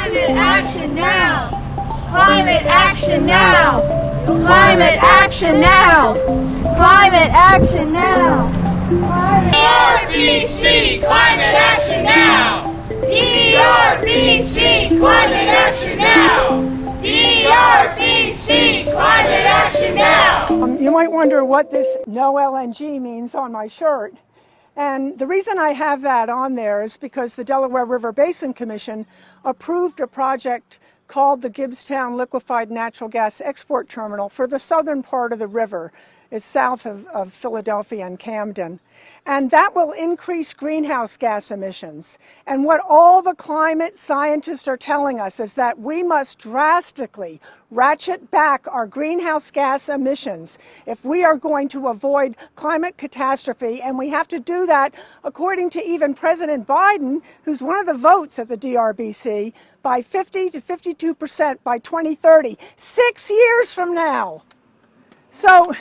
Climate action now! Climate action now! Climate action now! Climate action now! DRBC, climate action now! DRBC, climate action now! DRBC, climate action now! You might wonder what this no LNG means on my shirt. And the reason I have that on there is because the Delaware River Basin Commission approved a project called the Gibbstown Liquefied Natural Gas Export Terminal for the southern part of the river. It's south of Philadelphia and Camden. And that will increase greenhouse gas emissions. And what all the climate scientists are telling us is that we must drastically ratchet back our greenhouse gas emissions if we are going to avoid climate catastrophe. And we have to do that, according to even President Biden, who's one of the votes at the DRBC, by 50 to 52% by 2030, 6 years from now. So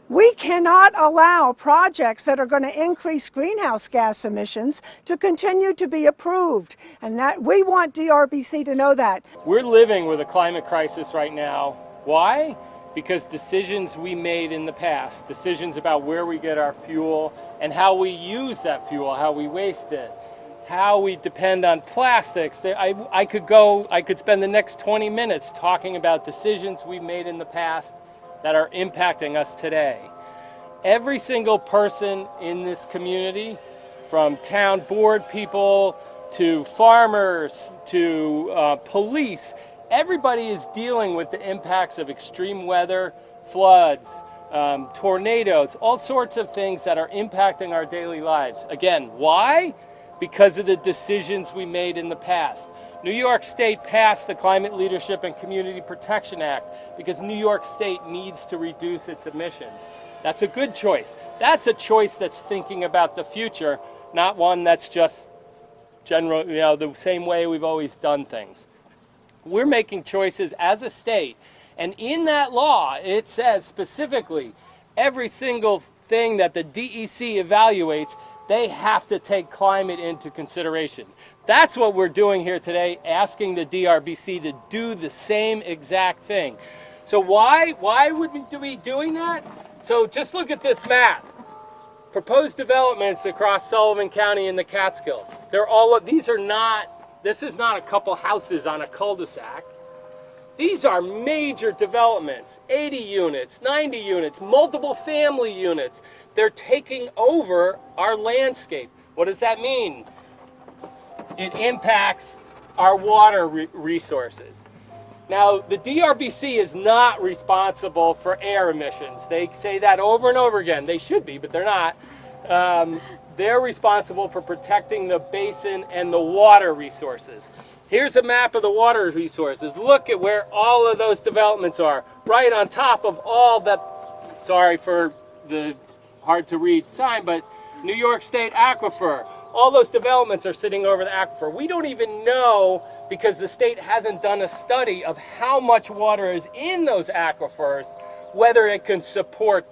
we cannot allow projects that are going to increase greenhouse gas emissions to continue to be approved. And that we want DRBC to know that. We're living with a climate crisis right now. Why? Because decisions we made in the past, decisions about where we get our fuel and how we use that fuel, how we waste it, how we depend on plastics. I could spend the next 20 minutes talking about decisions we made in the past that are impacting us today. Every single person in this community, from town board people to farmers to police, everybody is dealing with the impacts of extreme weather, floods, tornadoes, all sorts of things that are impacting our daily lives. Again, why? Because of the decisions we made in the past. New York State passed the Climate Leadership and Community Protection Act because New York State needs to reduce its emissions. That's a good choice. That's a choice that's thinking about the future, not one that's just general, the same way we've always done things. We're making choices as a state, and in that law, it says specifically every single thing that the DEC evaluates, they have to take climate into consideration. That's what we're doing here today, asking the DRBC to do the same exact thing. So why would we be doing that? So just look at this map. Proposed developments across Sullivan County and the Catskills. This is not a couple houses on a cul-de-sac. These are major developments, 80 units, 90 units, multiple family units. They're taking over our landscape. What does that mean? It impacts our water resources. Now, the DRBC is not responsible for air emissions. They say that over and over again. They should be, but they're not. They're responsible for protecting the basin and the water resources. Here's a map of the water resources. Look at where all of those developments are, right on top of all that, sorry for the hard to read sign, but New York State aquifer. All those developments are sitting over the aquifer. We don't even know, because the state hasn't done a study of how much water is in those aquifers, whether it can support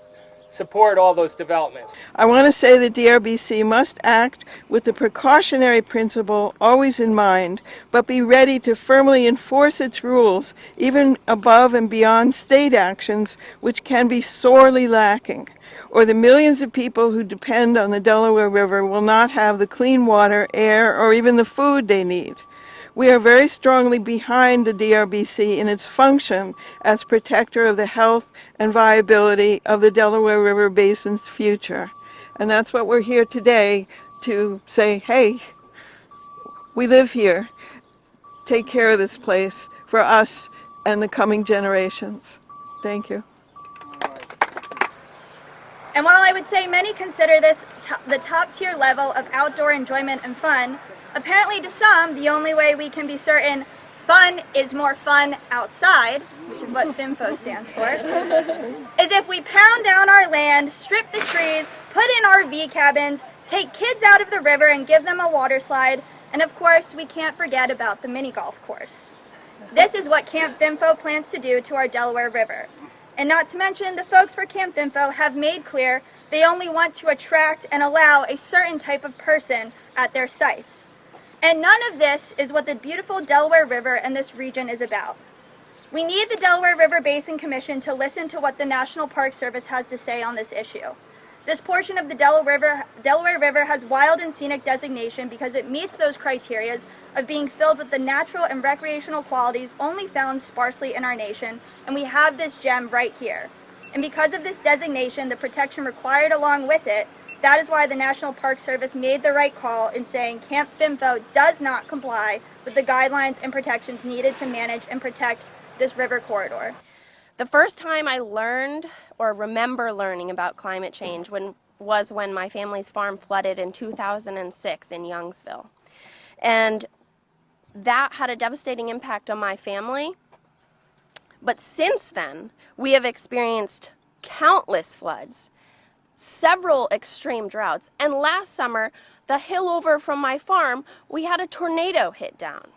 all those developments. I want to say the DRBC must act with the precautionary principle always in mind, but be ready to firmly enforce its rules, even above and beyond state actions, which can be sorely lacking, or the millions of people who depend on the Delaware River will not have the clean water, air, or even the food they need. We are very strongly behind the DRBC in its function as protector of the health and viability of the Delaware River Basin's future. And that's what we're here today to say, hey, we live here. Take care of this place for us and the coming generations. Thank you. And while I would say many consider this the top tier level of outdoor enjoyment and fun, apparently to some, the only way we can be certain fun is more fun outside, which is what FIMFO stands for, is if we pound down our land, strip the trees, put in RV cabins, take kids out of the river and give them a water slide, and of course we can't forget about the mini golf course. This is what Camp FIMFO plans to do to our Delaware River. And not to mention, the folks for Camp FIMFO have made clear they only want to attract and allow a certain type of person at their sites. And none of this is what the beautiful Delaware River and this region is about. We need the Delaware River Basin Commission to listen to what the National Park Service has to say on this issue. This portion of the Delaware River has wild and scenic designation because it meets those criteria of being filled with the natural and recreational qualities only found sparsely in our nation, and we have this gem right here. And because of this designation, the protection required along with it, that is why the National Park Service made the right call in saying Camp Fimfo does not comply with the guidelines and protections needed to manage and protect this river corridor. The first time I learned or remember learning about climate change was when my family's farm flooded in 2006 in Youngsville. And that had a devastating impact on my family. But since then, we have experienced countless floods, several extreme droughts, and last summer, the hill over from my farm, we had a tornado hit down.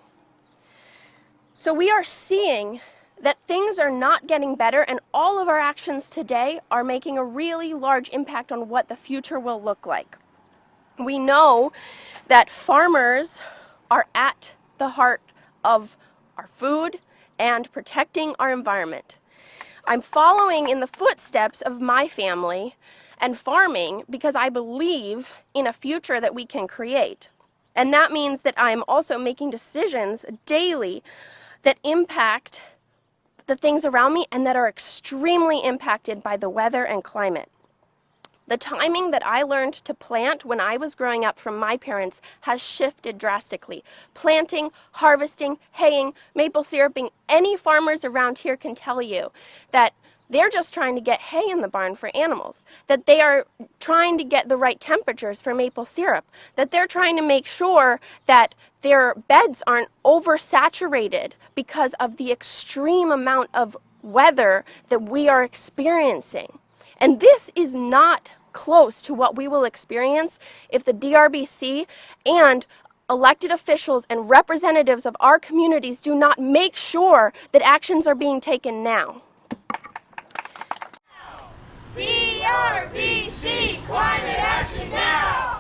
So we are seeing that things are not getting better, and all of our actions today are making a really large impact on what the future will look like. We know that farmers are at the heart of our food and protecting our environment. I'm following in the footsteps of my family and farming because I believe in a future that we can create. And that means that I'm also making decisions daily that impact the things around me and that are extremely impacted by the weather and climate. The timing that I learned to plant when I was growing up from my parents has shifted drastically. Planting, harvesting, haying, maple syruping, any farmers around here can tell you that they're just trying to get hay in the barn for animals, that they are trying to get the right temperatures for maple syrup, that they're trying to make sure that their beds aren't oversaturated because of the extreme amount of weather that we are experiencing. And this is not close to what we will experience if the DRBC and elected officials and representatives of our communities do not make sure that actions are being taken now. DRBC Climate Action Now!